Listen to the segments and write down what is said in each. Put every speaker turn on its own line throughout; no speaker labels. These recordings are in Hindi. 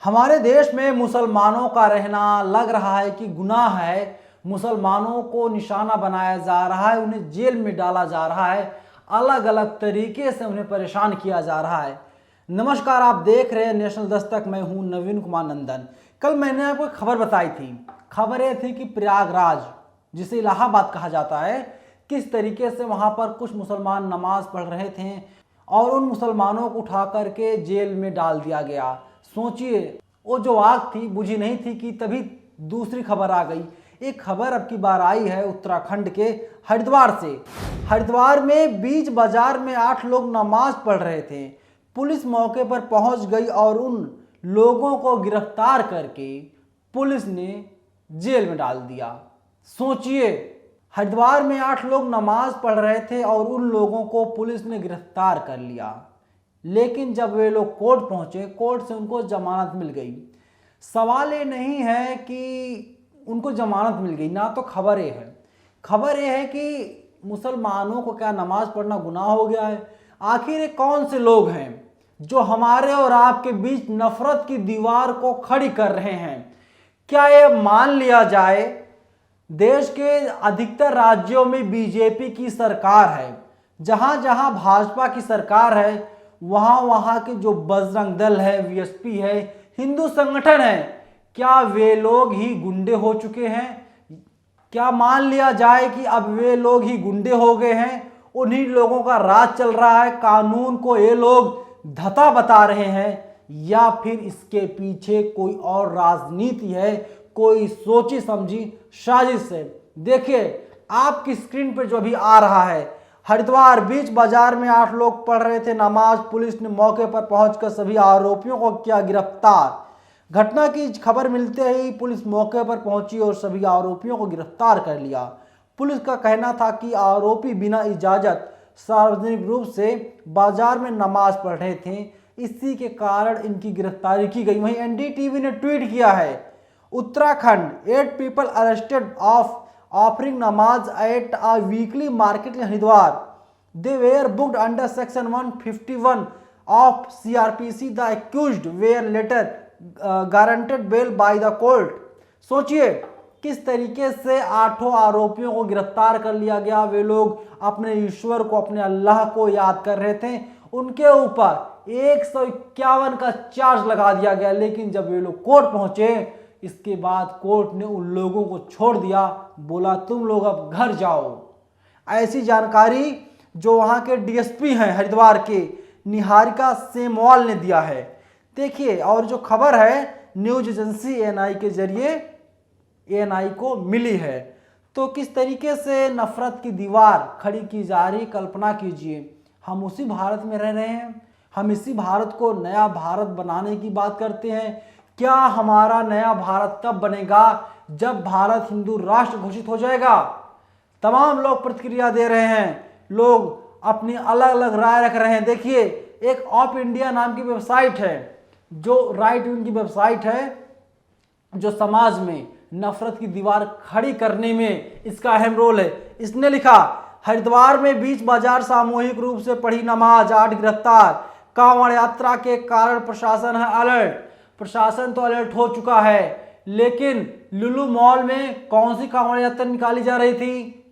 हमारे देश में मुसलमानों का रहना लग रहा है कि गुनाह है। मुसलमानों को निशाना बनाया जा रहा है, उन्हें जेल में डाला जा रहा है, अलग अलग तरीके से उन्हें परेशान किया जा रहा है। नमस्कार, आप देख रहे हैं नेशनल दस्तक। मैं हूं नवीन कुमार नंदन। कल मैंने आपको एक खबर बताई थी। खबर यह थी कि प्रयागराज, जिसे इलाहाबाद कहा जाता है, किस तरीके से वहां पर कुछ मुसलमान नमाज पढ़ रहे थे और उन मुसलमानों को उठा करके जेल में डाल दिया गया। सोचिए, वो जो आग थी बुझी नहीं थी कि तभी दूसरी खबर आ गई। एक खबर अब की बार आई है उत्तराखंड के हरिद्वार से। हरिद्वार में बीच बाजार में 8 लोग नमाज पढ़ रहे थे। पुलिस मौके पर पहुंच गई और उन लोगों को गिरफ्तार करके पुलिस ने जेल में डाल दिया। सोचिए, हरिद्वार में 8 लोग नमाज पढ़ रहे थे और उन लोगों को पुलिस ने गिरफ्तार कर लिया। लेकिन जब वे लोग कोर्ट पहुंचे, कोर्ट से उनको जमानत मिल गई। सवाल ये नहीं है कि उनको जमानत मिल गई ना, तो खबर ये है। खबर ये है कि मुसलमानों को क्या नमाज पढ़ना गुनाह हो गया है? आखिर ये कौन से लोग हैं जो हमारे और आपके बीच नफरत की दीवार को खड़ी कर रहे हैं? क्या ये मान लिया जाए, देश के अधिकतर राज्यों में बीजेपी की सरकार है, जहां जहां भाजपा की सरकार है वहां वहां के जो बजरंग दल है, वीएसपी है, हिंदू संगठन है, क्या वे लोग ही गुंडे हो चुके हैं? क्या मान लिया जाए कि अब वे लोग ही गुंडे हो गए हैं, उन्हीं लोगों का राज चल रहा है, कानून को ये लोग धता बता रहे हैं, या फिर इसके पीछे कोई और राजनीति है, कोई सोची समझी साजिश है? देखिए, आपकी स्क्रीन पर जो अभी आ रहा है, हरिद्वार बीच बाजार में 8 लोग पढ़ रहे थे नमाज। पुलिस ने मौके पर पहुंचकर सभी आरोपियों को किया गिरफ्तार। घटना की खबर मिलते ही पुलिस मौके पर पहुंची और सभी आरोपियों को गिरफ्तार कर लिया। पुलिस का कहना था कि आरोपी बिना इजाजत सार्वजनिक रूप से बाजार में नमाज पढ़ रहे थे, इसी के कारण इनकी गिरफ्तारी की गई। वहीं एनडीटीवी ने ट्वीट किया है, Uttarakhand, 8 people arrested of offering namaz at a weekly market in Haridwar. They were booked under section 151 of CRPC. The accused were later granted bail by the court. सोचिए किस तरीके से 8 आरोपियों को गिरफ्तार कर लिया गया। वे लोग अपने ईश्वर को, अपने अल्लाह को याद कर रहे थे। उनके ऊपर 151 का चार्ज लगा दिया गया। लेकिन जब वे लोग कोर्ट पहुंचे, इसके बाद कोर्ट ने उन लोगों को छोड़ दिया, बोला तुम लोग अब घर जाओ। ऐसी जानकारी जो वहां के डीएसपी हैं हरिद्वार के, निहारिका सेमवाल ने दिया है। देखिए, और जो खबर है न्यूज एजेंसी एएनआई के जरिए एएनआई को मिली है। तो किस तरीके से नफरत की दीवार खड़ी की जा रही, कल्पना कीजिए। हम उसी भारत में रह रहे हैं, हम इसी भारत को नया भारत बनाने की बात करते हैं। क्या हमारा नया भारत तब बनेगा जब भारत हिंदू राष्ट्र घोषित हो जाएगा? तमाम लोग प्रतिक्रिया दे रहे हैं, लोग अपनी अलग अलग राय रख रहे हैं। देखिए, एक ऑफ इंडिया नाम की वेबसाइट है, जो राइट विंग की वेबसाइट है, जो समाज में नफरत की दीवार खड़ी करने में इसका अहम रोल है। इसने लिखा, हरिद्वार में बीच बाजार सामूहिक रूप से पढ़ी नमाज, 8 गिरफ्तार। कांवड़ यात्रा के कारण प्रशासन है अलर्ट। प्रशासन तो अलर्ट हो चुका है, लेकिन लुलु मॉल में कौन सी कांवड़ यात्रा निकाली जा रही थी?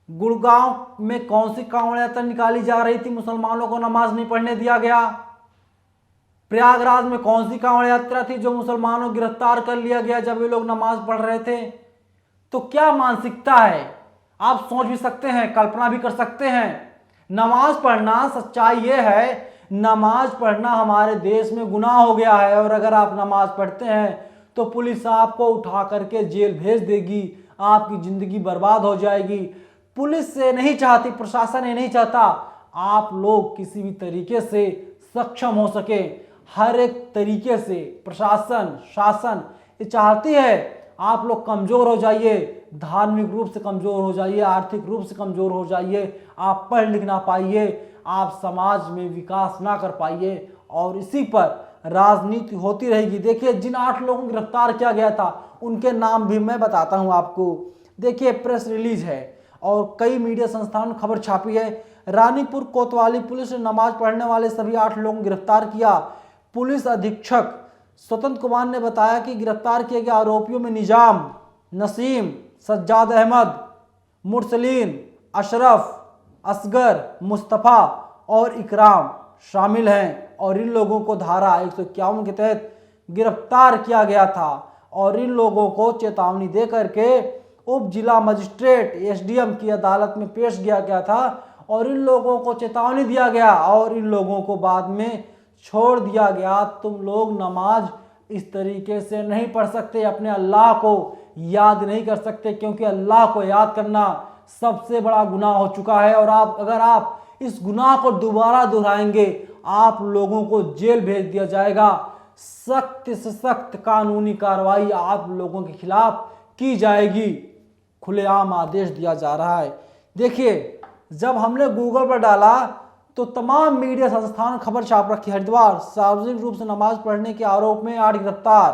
गुड़गांव में कौन सी कांवड़ यात्रा निकाली जा रही थी? मुसलमानों को नमाज नहीं पढ़ने दिया गया। प्रयागराज में कौन सी कांवड़ यात्रा थी जो मुसलमानों को गिरफ्तार कर लिया गया जब वे लोग नमाज पढ़ रहे थे? तो क्या मानसिकता है, आप सोच भी सकते हैं, कल्पना भी कर सकते हैं। नमाज पढ़ना, सच्चाई यह है, नमाज पढ़ना हमारे देश में गुनाह हो गया है। और अगर आप नमाज पढ़ते हैं तो पुलिस आपको उठा करके जेल भेज देगी, आपकी जिंदगी बर्बाद हो जाएगी। पुलिस से नहीं चाहती, प्रशासन ये नहीं चाहता आप लोग किसी भी तरीके से सक्षम हो सके। हर एक तरीके से प्रशासन, शासन ये चाहती है आप लोग कमजोर हो जाइए, धार्मिक रूप से कमजोर हो जाइए, आर्थिक रूप से कमजोर हो जाइए, आप पढ़ लिख ना पाइए, आप समाज में विकास ना कर पाइए, और इसी पर राजनीति होती रहेगी। देखिए, जिन 8 लोगों को गिरफ्तार किया गया था उनके नाम भी मैं बताता हूं आपको। देखिए, प्रेस रिलीज है और कई मीडिया संस्थानों ने खबर छापी है। रानीपुर कोतवाली पुलिस ने नमाज पढ़ने वाले सभी 8 लोगों को गिरफ्तार किया। पुलिस अधीक्षक स्वतंत्र कुमार ने बताया कि गिरफ्तार किए गए आरोपियों में निजाम, नसीम, सज्जाद अहमद, मुरसलीन, अशरफ, असगर, मुस्तफ़ा और इकराम शामिल हैं और इन लोगों को धारा 151 के तहत गिरफ्तार किया गया था और इन लोगों को चेतावनी दे करके उप जिला मजिस्ट्रेट एसडीएम की अदालत में पेश किया गया था और इन लोगों को चेतावनी दिया गया और इन लोगों को बाद में छोड़ दिया गया। तुम लोग नमाज इस तरीके से नहीं पढ़ सकते, अपने अल्लाह को याद नहीं कर सकते, क्योंकि अल्लाह को याद करना सबसे बड़ा गुनाह हो चुका है। और अगर आप इस गुनाह को दोबारा दोहराएंगे, आप लोगों को जेल भेज दिया जाएगा। सख्त से सख्त कानूनी कार्रवाई आप लोगों के खिलाफ की जाएगी, खुलेआम आदेश दिया जा रहा है। देखिए, जब हमने गूगल पर डाला तो तमाम मीडिया संस्थान खबर छाप रखी। हरिद्वार सार्वजनिक रूप से नमाज पढ़ने के आरोप में 8 गिरफ्तार।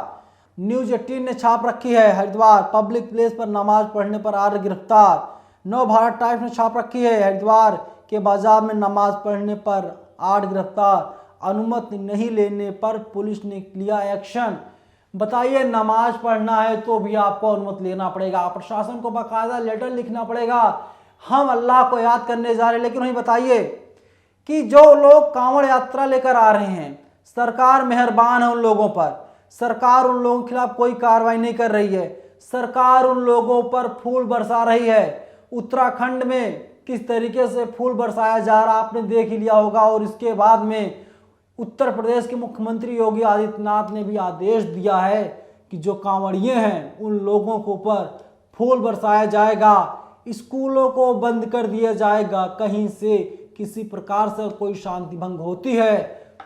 न्यूज 18 ने छाप रखी है, हरिद्वार पब्लिक प्लेस पर नमाज पढ़ने पर 8 गिरफ्तार। नव भारत टाइम्स ने छाप रखी है, हरिद्वार के बाजार में नमाज पढ़ने पर 8 गिरफ्तार। अनुमति नहीं लेने पर पुलिस ने लिया एक्शन। बताइए, नमाज पढ़ना है तो भी आपको अनुमति लेना पड़ेगा, प्रशासन को बाकायदा लेटर लिखना पड़ेगा। हम अल्लाह को याद करने जा रहे हैं, लेकिन वही बताइए कि जो लोग कांवड़ यात्रा लेकर आ रहे हैं, सरकार मेहरबान है उन लोगों पर, सरकार उन लोगों के खिलाफ कोई कार्रवाई नहीं कर रही है, सरकार उन लोगों पर फूल बरसा रही है। उत्तराखंड में किस तरीके से फूल बरसाया जा रहा आपने देख ही लिया होगा। और इसके बाद में उत्तर प्रदेश के मुख्यमंत्री योगी आदित्यनाथ ने भी आदेश दिया है कि जो कांवड़िए हैं उन लोगों के ऊपर फूल बरसाया जाएगा, स्कूलों को बंद कर दिया जाएगा। कहीं से किसी प्रकार से कोई शांति भंग होती है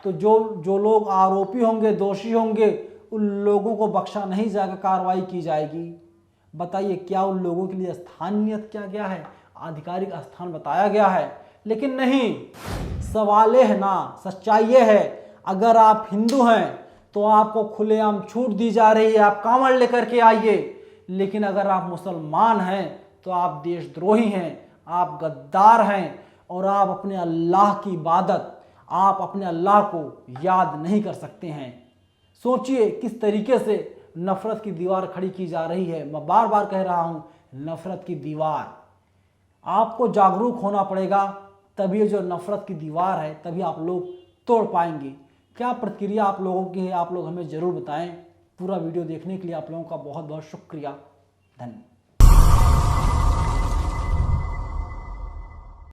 तो जो लोग आरोपी होंगे, दोषी होंगे, उन लोगों को बख्शा नहीं जाएगा, कार्रवाई की जाएगी। बताइए, क्या उन लोगों के लिए स्थान नियत किया गया है, आधिकारिक स्थान बताया गया है? लेकिन नहीं, सवाल है ना, सच्चाई ये है, अगर आप हिंदू हैं तो आपको खुलेआम छूट दी जा रही है, आप कांवड़ लेकर के आइए। लेकिन अगर आप मुसलमान हैं तो आप देशद्रोही हैं, आप गद्दार हैं और आप अपने अल्लाह की इबादत, आप अपने अल्लाह को याद नहीं कर सकते हैं। सोचिए किस तरीके से नफरत की दीवार खड़ी की जा रही है। मैं बार बार कह रहा हूं, नफरत की दीवार। आपको जागरूक होना पड़ेगा, तभी ये जो नफरत की दीवार है तभी आप लोग तोड़ पाएंगे। क्या प्रतिक्रिया आप लोगों की है, आप लोग हमें ज़रूर बताएं। पूरा वीडियो देखने के लिए आप लोगों का बहुत बहुत शुक्रिया। धन्यवाद।